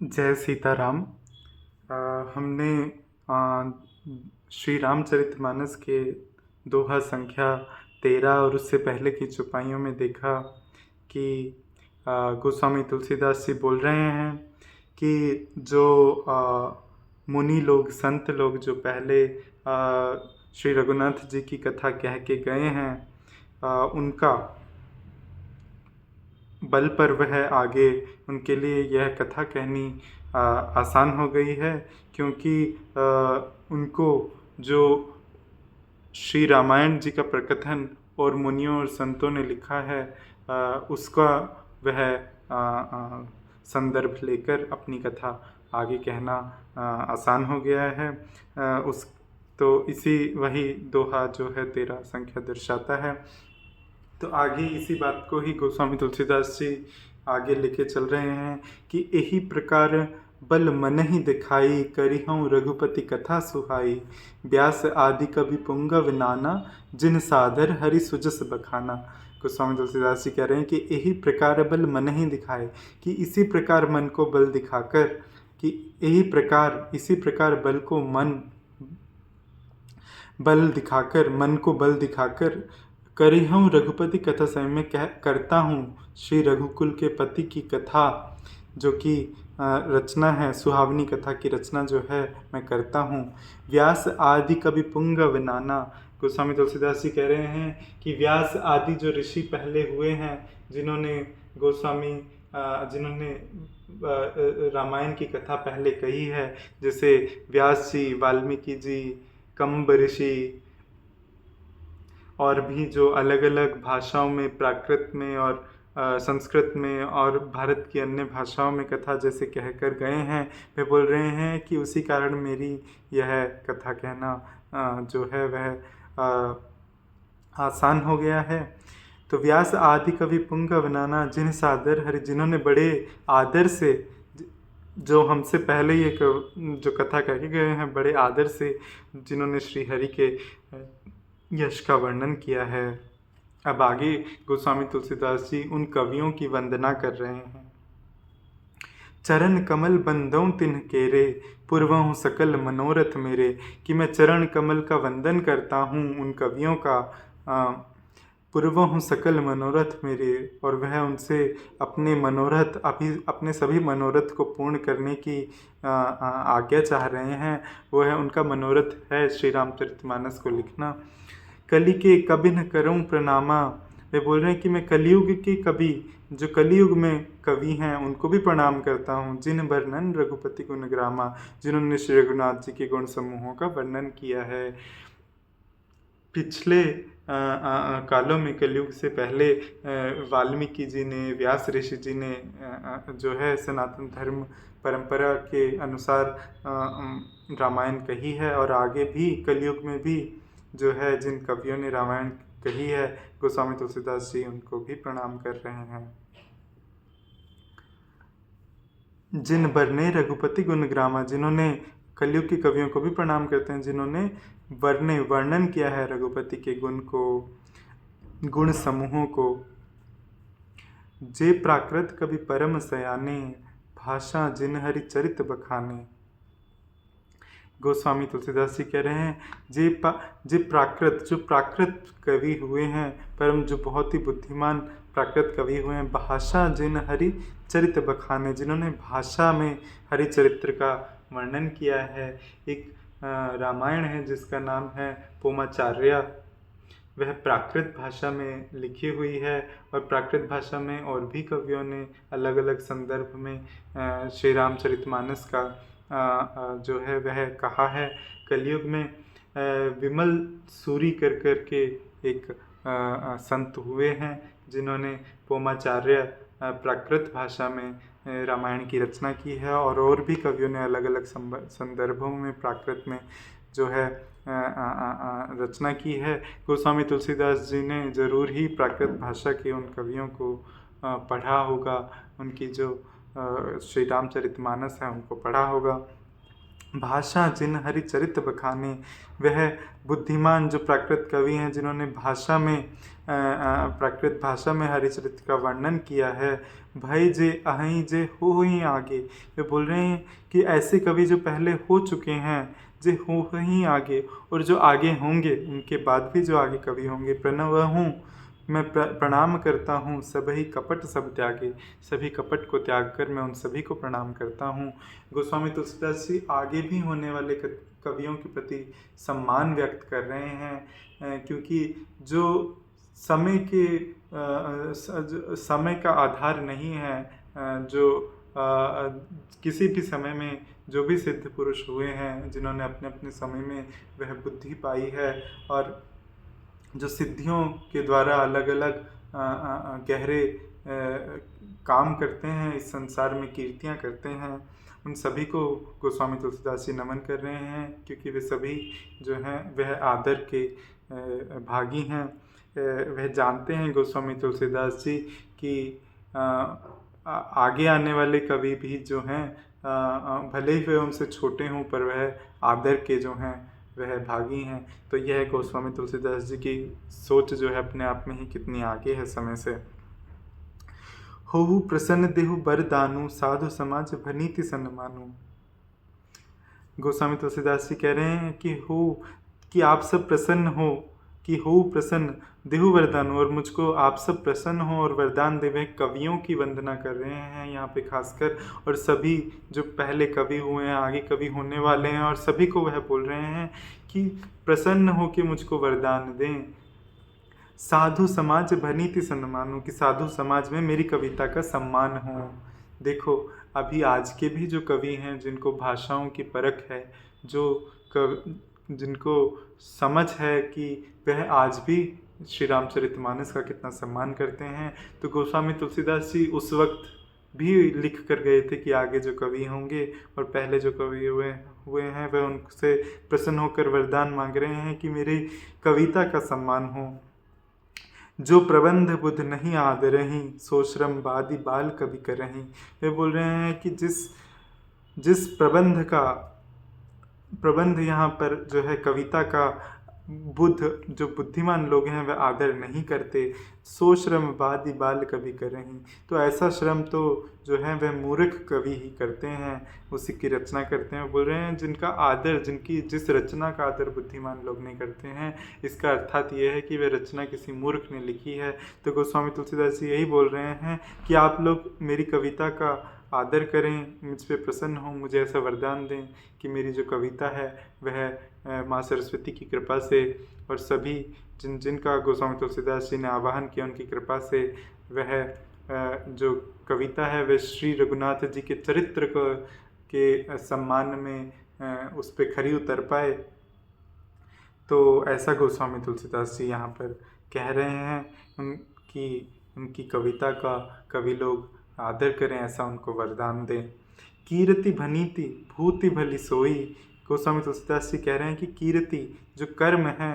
जय सीताराम। हमने श्री रामचरितमानस के दोहा संख्या 13 और उससे पहले की चौपाइयों में देखा कि गोस्वामी तुलसीदास जी बोल रहे हैं कि जो मुनि लोग, संत लोग जो पहले श्री रघुनाथ जी की कथा कह के गए हैं, उनका बल पर वह आगे उनके लिए यह कथा कहनी आसान हो गई है, क्योंकि उनको जो श्री रामायण जी का प्रकथन और मुनियों और संतों ने लिखा है, उसका वह संदर्भ लेकर अपनी कथा आगे कहना आसान हो गया है। उस तो इसी वही दोहा जो है 13 संख्या दर्शाता है। तो आगे इसी बात को ही गोस्वामी तुलसीदास जी आगे लेके चल रहे हैं कि यही प्रकार बल मन ही दिखाई, करिहउँ रघुपति कथा सुहाई, व्यास आदि कवि पुंगव नाना, जिन सादर हरि सुजस बखाना। गोस्वामी तुलसीदास जी कह रहे हैं कि यही प्रकार बल मन ही दिखाए, कि इसी प्रकार मन को बल दिखाकर, कि इसी प्रकार मन को बल दिखाकर करिहउँ रघुपति कथा समय में करता हूँ श्री रघुकुल के पति की कथा, जो कि रचना है, सुहावनी कथा की रचना जो है मैं करता हूँ। व्यास आदि कवि पुंगव नाना। गोस्वामी तुलसीदास जी कह रहे हैं कि व्यास आदि जो ऋषि पहले हुए हैं, जिन्होंने रामायण की कथा पहले कही है, जैसे व्यास जी, वाल्मीकि जी, कंब ऋषि, और भी जो अलग अलग भाषाओं में, प्राकृत में और संस्कृत में और भारत की अन्य भाषाओं में कथा जैसे कहकर गए हैं, वे बोल रहे हैं कि उसी कारण मेरी यह कथा कहना जो है वह आसान हो गया है। तो व्यास आदि कवि पुंगव नाना, जिन सादर हरि, जिन्होंने बड़े आदर से, जो हमसे पहले ये जो कथा कह के गए हैं, बड़े आदर से जिन्होंने श्री हरि के यश का वर्णन किया है। अब आगे गोस्वामी तुलसीदास जी उन कवियों की वंदना कर रहे हैं। चरण कमल बंदों तिन्ह केरे, पूर्वहु सकल मनोरथ मेरे। कि मैं चरण कमल का वंदन करता हूँ उन कवियों का, पूर्वहु सकल मनोरथ मेरे, और वह उनसे अपने सभी मनोरथ को पूर्ण करने की आज्ञा चाह रहे हैं। वो है, उनका मनोरथ है श्री रामचरितमानस को लिखना। कलि के कबि न करऊँ प्रणामा। वे बोल रहे हैं कि मैं कलयुग के कवि, जो कलयुग में कवि हैं, उनको भी प्रणाम करता हूँ। जिन वर्णन रघुपति गुण ग्रामा, जिन्होंने श्री रघुनाथ जी के गुण समूहों का वर्णन किया है। पिछले कालों में, कलयुग से पहले, वाल्मीकि जी ने, व्यास ऋषि जी ने जो है सनातन धर्म परंपरा के अनुसार रामायण कही है, और आगे भी कलयुग में भी जो है जिन कवियों ने रामायण कही है, गोस्वामी तुलसीदास जी उनको भी प्रणाम कर रहे हैं। जिन बरने रघुपति गुण ग्रामा, जिन्होंने, कलयुग के कवियों को भी प्रणाम करते हैं जिन्होंने वर्णन किया है रघुपति के गुण को, गुण समूहों को। जे प्राकृत कवि परम सयाने, भाषा जिन हरि चरित बखाने। गोस्वामी तुलसीदास जी कह रहे हैं, जो प्राकृत कवि हुए हैं, परम जो बहुत ही बुद्धिमान प्राकृत कवि हुए हैं, भाषा जिन हरि चरित बखाने, जिन्होंने भाषा में हरि चरित्र का वर्णन किया है। एक रामायण है जिसका नाम है पोमाचार्या, वह प्राकृत भाषा में लिखी हुई है, और प्राकृत भाषा में और भी कवियों ने अलग अलग संदर्भ में श्री रामचरितमानस का जो है वह कहा है। कलयुग में विमल सूरी कर के एक संत हुए हैं, जिन्होंने पोमाचार्य प्राकृत भाषा में रामायण की रचना की है, और भी कवियों ने अलग अलग संदर्भों में प्राकृत में जो है रचना की है। गोस्वामी तुलसीदास जी ने ज़रूर ही प्राकृत भाषा के उन कवियों को पढ़ा होगा, उनकी जो श्री रामचरितमानस है उनको पढ़ा होगा। भाषा जिन हरिचरित बखाने, वह बुद्धिमान जो प्राकृत कवि हैं जिन्होंने भाषा में प्राकृत भाषा में हरिचरित का वर्णन किया है। भई जे अहीं जे हो ही आगे, वे बोल रहे हैं कि ऐसे कवि जो पहले हो चुके हैं, जे हो ही आगे, और जो आगे होंगे, उनके बाद भी जो आगे कवि होंगे। प्रणव हूँ मैं प्रणाम करता हूँ, सभी कपट सब त्यागे, सभी कपट को त्याग कर मैं उन सभी को प्रणाम करता हूँ। गोस्वामी तुलसीदास जी आगे भी होने वाले कवियों के प्रति सम्मान व्यक्त कर रहे हैं, क्योंकि जो समय के समय का आधार नहीं है, जो किसी भी समय में जो भी सिद्ध पुरुष हुए हैं, जिन्होंने अपने अपने समय में वह बुद्धि पाई है और जो सिद्धियों के द्वारा अलग अलग गहरे काम करते हैं, इस संसार में कीर्तियाँ करते हैं, उन सभी को गोस्वामी तुलसीदास जी नमन कर रहे हैं, क्योंकि वे सभी जो हैं वह आदर के भागी हैं। वह जानते हैं गोस्वामी तुलसीदास जी कि आगे आने वाले कवि भी जो हैं, भले ही वे उनसे छोटे हों, पर वह आदर के जो हैं वह भागी हैं। तो यह गोस्वामी तुलसीदास जी की सोच जो है अपने आप में ही कितनी आगे है समय से। होहु प्रसन्न देहु बरदानु, साधु समाज भनीति सन्मानु। गोस्वामी तुलसीदास जी कह रहे हैं कि आप सब प्रसन्न हो, कि हो प्रसन्न देहु वरदानु, और मुझको आप सब प्रसन्न हो और वरदान देवे। कवियों की वंदना कर रहे हैं यहाँ पे खासकर, और सभी जो पहले कवि हुए हैं, आगे कवि होने वाले हैं, और सभी को वह बोल रहे हैं कि प्रसन्न हो के मुझको वरदान दें। साधु समाज भनीति सन्मानु, कि साधु समाज में मेरी कविता का सम्मान हो। देखो अभी आज के भी जो कवि हैं, जिनको भाषाओं की परख है, जिनको समझ है कि वह आज भी श्री रामचरितमानस का कितना सम्मान करते हैं, तो गोस्वामी तुलसीदास जी उस वक्त भी लिख कर गए थे कि आगे जो कवि होंगे और पहले जो कवि हुए हैं, वह उनसे प्रसन्न होकर वरदान मांग रहे हैं कि मेरी कविता का सम्मान हो। जो प्रबंध बुध नहीं आदरहीं, सो श्रम बादि बाल कवि करहीं। वे बोल रहे हैं कि जिस प्रबंध यहाँ पर जो है कविता का जो बुद्धिमान लोग हैं वह आदर नहीं करते, सो श्रम बादि बाल कवि करहीं। तो ऐसा श्रम तो जो है वह मूर्ख कवि ही करते हैं, उसी की रचना करते हैं। बोल रहे हैं जिस रचना का आदर बुद्धिमान लोग नहीं करते हैं, इसका अर्थात यह है कि वह रचना किसी मूर्ख ने लिखी है। तो गोस्वामी तुलसीदास जी यही बोल रहे हैं कि आप लोग मेरी कविता का आदर करें, मुझ पे प्रसन्न हों, मुझे ऐसा वरदान दें कि मेरी जो कविता है वह माँ सरस्वती की कृपा से, और सभी जिनका गोस्वामी तुलसीदास जी ने आवाहन किया उनकी कृपा से वह जो कविता है वह श्री रघुनाथ जी के चरित्र के सम्मान में उस पर खरी उतर पाए। तो ऐसा गोस्वामी तुलसीदास जी यहाँ पर कह रहे हैं उनकी कविता का कवि लोग आदर करें, ऐसा उनको वरदान दें। कीर्ति भनीति भूति भली सोई। गोस्वामी तुलसीदास जी कह रहे हैं कि कीर्ति जो कर्म है,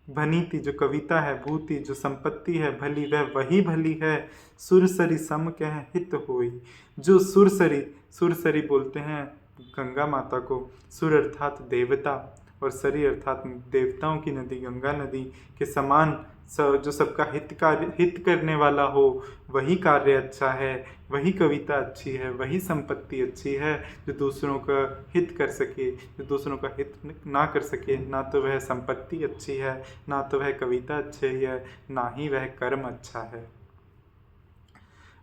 भनीति जो कविता है, भूति जो संपत्ति है, भली वह वही भली है, सुरसरी सम कह हित होई। जो सुरसरी बोलते हैं गंगा माता को, सुर अर्थात देवता और सरी अर्थात देवताओं की नदी गंगा नदी के समान जो सबका हित करने वाला हो, वही कार्य अच्छा है, वही कविता अच्छी है, वही संपत्ति अच्छी है। जो दूसरों का हित कर सके, जो दूसरों का हित ना कर सके, ना तो वह संपत्ति अच्छी है, ना तो वह कविता अच्छी है, ना ही वह कर्म अच्छा है।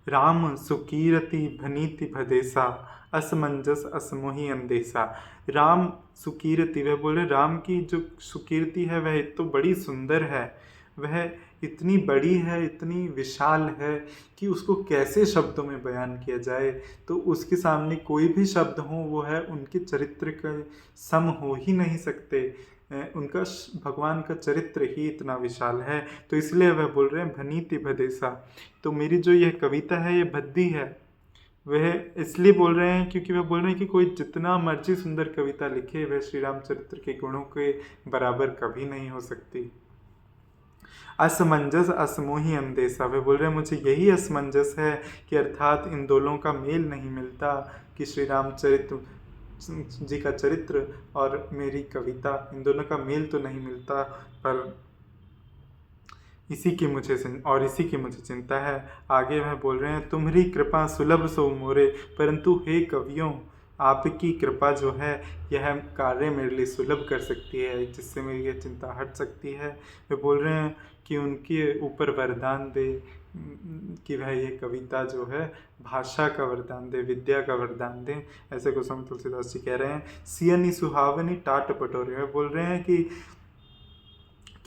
राम सुकीरति भनीति भदेसा, असमंजस असमोही अंदेशा। राम सुकीरति, वह बोले राम की जो सुकीर्ति है वह तो बड़ी सुंदर है, वह इतनी बड़ी है, इतनी विशाल है कि उसको कैसे शब्दों में बयान किया जाए। तो उसके सामने कोई भी शब्द हो वो है उनके चरित्र के सम हो ही नहीं सकते। उनका भगवान का चरित्र ही इतना विशाल है, तो इसलिए वह बोल रहे हैं भनीति भदेसा। तो मेरी जो यह कविता है ये भद्दी है, वह इसलिए बोल रहे हैं क्योंकि वह बोल रहे हैं कि कोई जितना मर्जी सुंदर कविता लिखे वह श्री रामचरित्र के गुणों के बराबर कभी नहीं हो सकती। असमंजस असमोही अंदेशा, वे बोल रहे हैं मुझे यही असमंजस है कि अर्थात इन दोनों का मेल नहीं मिलता कि श्री रामचरित्र जी का चरित्र और मेरी कविता, इन दोनों का मेल तो नहीं मिलता, पर इसी की मुझे चिंता है। आगे वह बोल रहे हैं, तुम्हारी कृपा सुलभ सो मोरे, परंतु हे कवियों, आपकी कृपा जो है यह कार्य मेरे लिए सुलभ कर सकती है, जिससे मेरी यह चिंता हट सकती है। वे बोल रहे हैं कि उनके ऊपर वरदान दे, कि वह ये कविता जो है भाषा का वरदान दे, विद्या का वरदान दे। ऐसे गोस्वामी तुलसीदास जी कह रहे हैं। सियनी सुहावनी टाट पटोरे, वे बोल रहे हैं कि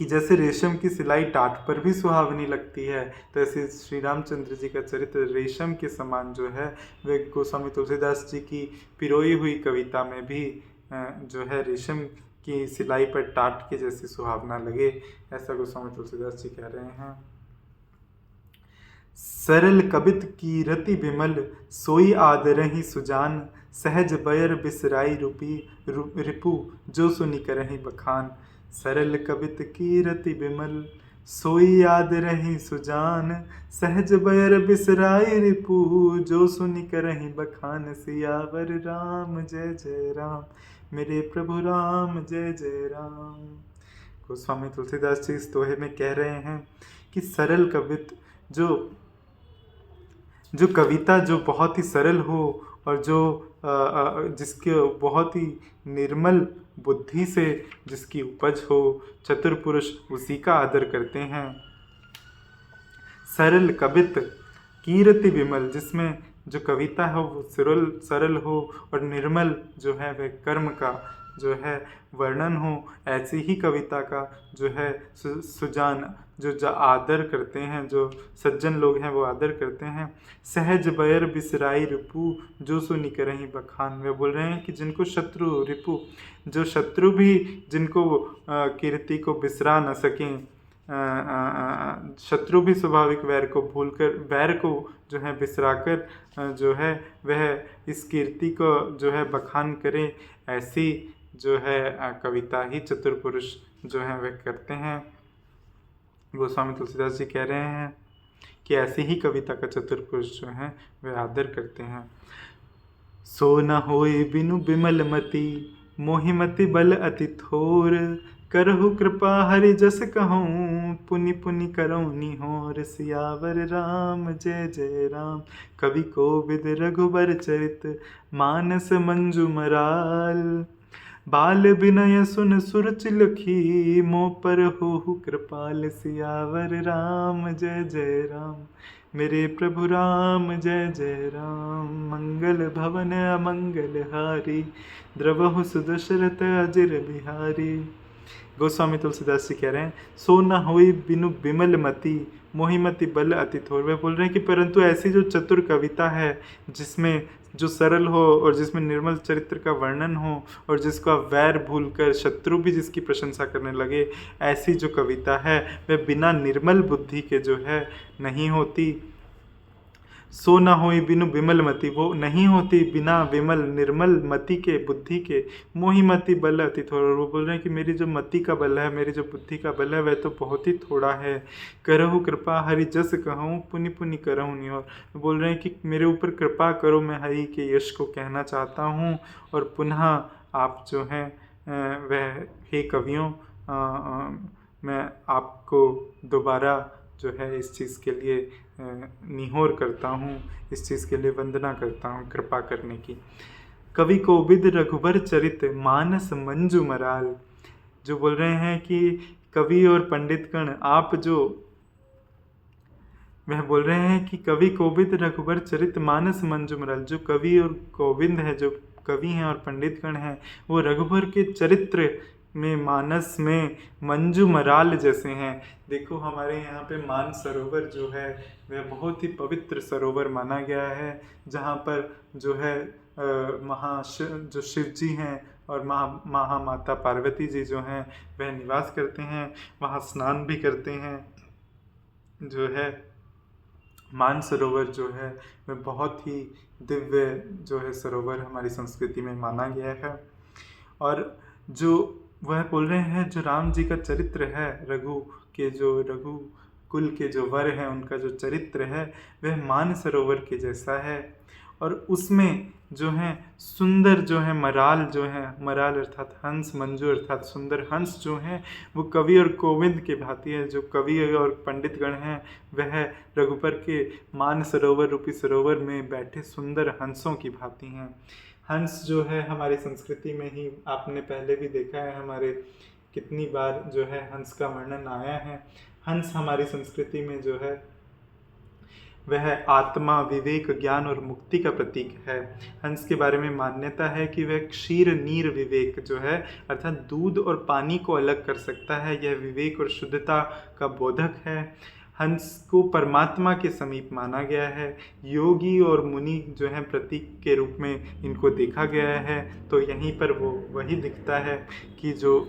जैसे रेशम की सिलाई टाट पर भी सुहावनी लगती है, तो ऐसे श्री रामचंद्र जी का चरित्र रेशम के समान जो है वे गोस्वामी तुलसीदास जी की पिरोई हुई कविता में भी जो है रेशम की सिलाई पर टाट के जैसे सुहावना लगे। ऐसा गोस्वामी तुलसीदास जी कह रहे हैं। सरल कबित की रति विमल, सोई आदरहि सुजान, सहज बयर बिसराई रिपु, जो सुनि करहि बखान। सरल कबित की रति विमल, सोई याद रही सुजान, सहज बयर बिसराई रिपु, जो सुनि करहि बखान। सियावर राम जय जय राम, मेरे प्रभु राम जय जय राम। गोस्वामी तुलसीदास जी इस दोहे में कह रहे हैं कि सरल कवित जो कविता जो बहुत ही सरल हो और जो जिसके बहुत ही निर्मल बुद्धि से जिसकी उपज हो, चतुर पुरुष उसी का आदर करते हैं। सरल कवित कीर्ति विमल, जिसमें जो कविता है वो सरल हो और निर्मल जो है वह कर्म का जो है वर्णन हो, ऐसी ही कविता का जो है सुजान जो आदर करते हैं, जो सज्जन लोग हैं वो आदर करते हैं। सहज बयर बिसराई रिपु, जो सुनि करहि बखान। वे बोल रहे हैं कि जिनको शत्रु रिपु, जो शत्रु भी जिनको कीर्ति को बिसरा न सकें, शत्रु भी स्वाभाविक वैर को भूलकर, वैर को जो है बिसराकर जो है वह इस कीर्ति को जो है बखान करें, ऐसी जो है कविता ही चतुर पुरुष जो है वह करते हैं। गोस्वामी तुलसीदास जी कह रहे हैं कि ऐसी ही कविता का चतुर पुरुष जो है वह आदर करते हैं। सो न होए बिनु बिमल मति, मोहिमति बल अति थोर, करहु कृपा हरि जस कहूँ, पुनि पुनि करऊँ निहोर। सियावर राम जय जय राम, कवि कोविद रघुबर चरित, मानस मंजु मराल। बाल विनय सुन सुरच लखी, मोह पर होहु कृपाल। सियावर राम जय जय राम, मेरे प्रभु राम जय जय राम। मंगल भवन अमंगल हारी, द्रवहु सुदशरथ अजिर बिहारी। गोस्वामी तुलसीदास जी कह रहे हैं, सो न होई बिनु बिमल मति, मोहिमति बल अति थोर। वे बोल रहे हैं कि परंतु ऐसी जो चतुर कविता है, जिसमें जो सरल हो और जिसमें निर्मल चरित्र का वर्णन हो और जिसका वैर भूलकर शत्रु भी जिसकी प्रशंसा करने लगे, ऐसी जो कविता है वह बिना निर्मल बुद्धि के जो है नहीं होती। सो न होई बिनु विमल मति, वो नहीं होती बिना विमल निर्मल मति के, बुद्धि के। मोहि मति बल अति थोड़ा, वो बोल रहे हैं कि मेरी जो मति का बल है, मेरी जो बुद्धि का बल है वह तो बहुत ही थोड़ा है। करहु कृपा हरि जस कहूँ, पुनि पुनि करहु निहोर। बोल रहे हैं कि मेरे ऊपर कृपा करो, मैं हरि के यश को कहना चाहता हूँ और पुनः आप जो हैं वह हे कवियों, मैं आपको दोबारा जो है इस चीज़ के लिए निहोर करता हूँ, इस चीज़ के लिए वंदना करता हूँ कृपा करने की। कवि कोविद रघुबर चरित, मानस मंजू मराल। जो बोल रहे हैं कि कवि और पंडितगण आप जो, वह बोल रहे हैं कि कवि कोविद रघुबर चरित, मानस मंजू मराल। जो कवि और गोविंद है, जो कवि हैं और पंडितगण हैं, वो रघुबर के चरित्र में, मानस में मंजू मराल जैसे हैं। देखो हमारे यहाँ पे मान सरोवर जो है वह बहुत ही पवित्र सरोवर माना गया है, जहाँ पर जो है जो शिव जी हैं और महामाता पार्वती जी जो हैं वह निवास करते हैं, वहाँ स्नान भी करते हैं। जो है मान सरोवर जो है वह बहुत ही दिव्य जो है सरोवर हमारी संस्कृति में माना गया है। और जो वह बोल रहे हैं, जो राम जी का चरित्र है, रघु कुल के जो वर हैं उनका जो चरित्र है वह मान सरोवर के जैसा है। और उसमें जो है सुंदर जो है मराल जो है, मराल अर्थात हंस, मंजू अर्थात सुंदर हंस जो हैं वो कवि और गोविंद के भांति है। जो कवि और पंडित गण हैं वह रघुबर के मान सरोवर रूपी सरोवर में बैठे सुंदर हंसों की भांति हैं। हंस जो है हमारी संस्कृति में ही आपने पहले भी देखा है, हमारे कितनी बार जो है हंस का वर्णन आया है। हंस हमारी संस्कृति में जो है वह आत्मा, विवेक, ज्ञान और मुक्ति का प्रतीक है। हंस के बारे में मान्यता है कि वह क्षीर नीर विवेक जो है अर्थात दूध और पानी को अलग कर सकता है। यह विवेक और शुद्धता का बोधक है। हंस को परमात्मा के समीप माना गया है। योगी और मुनि जो है प्रतीक के रूप में इनको देखा गया है। तो यहीं पर वो वही दिखता है कि जो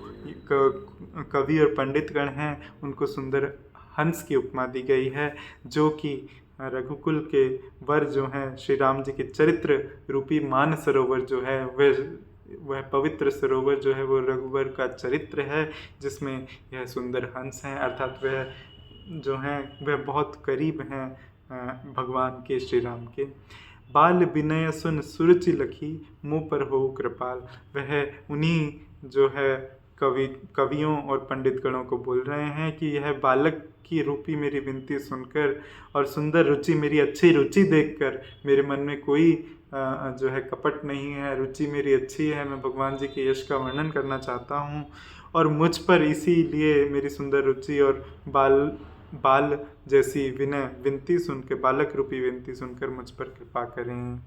कवि और पंडित गण हैं उनको सुंदर हंस की उपमा दी गई है, जो कि रघुकुल के वर जो हैं श्री राम जी के चरित्र रूपी मान सरोवर जो है वह पवित्र सरोवर जो है वो रघुवर का चरित्र है, जिसमें यह सुंदर हंस हैं। अर्थात वह जो हैं वह बहुत करीब हैं भगवान के, श्री राम के। बाल विनय सुन सुरुचि लखी, मुँह पर हो कृपाल। वह उन्हीं जो है कवियों और पंडित गणों को बोल रहे हैं कि यह बालक की रूपी मेरी विनती सुनकर और सुंदर रुचि, मेरी अच्छी रुचि देखकर, मेरे मन में कोई जो है कपट नहीं है, रुचि मेरी अच्छी है, मैं भगवान जी के यश का वर्णन करना चाहता हूँ और मुझ पर इसीलिए मेरी सुंदर रुचि और बाल जैसी विनय विनती सुन के, बालक रूपी विनती सुनकर मुझ पर कृपा करें।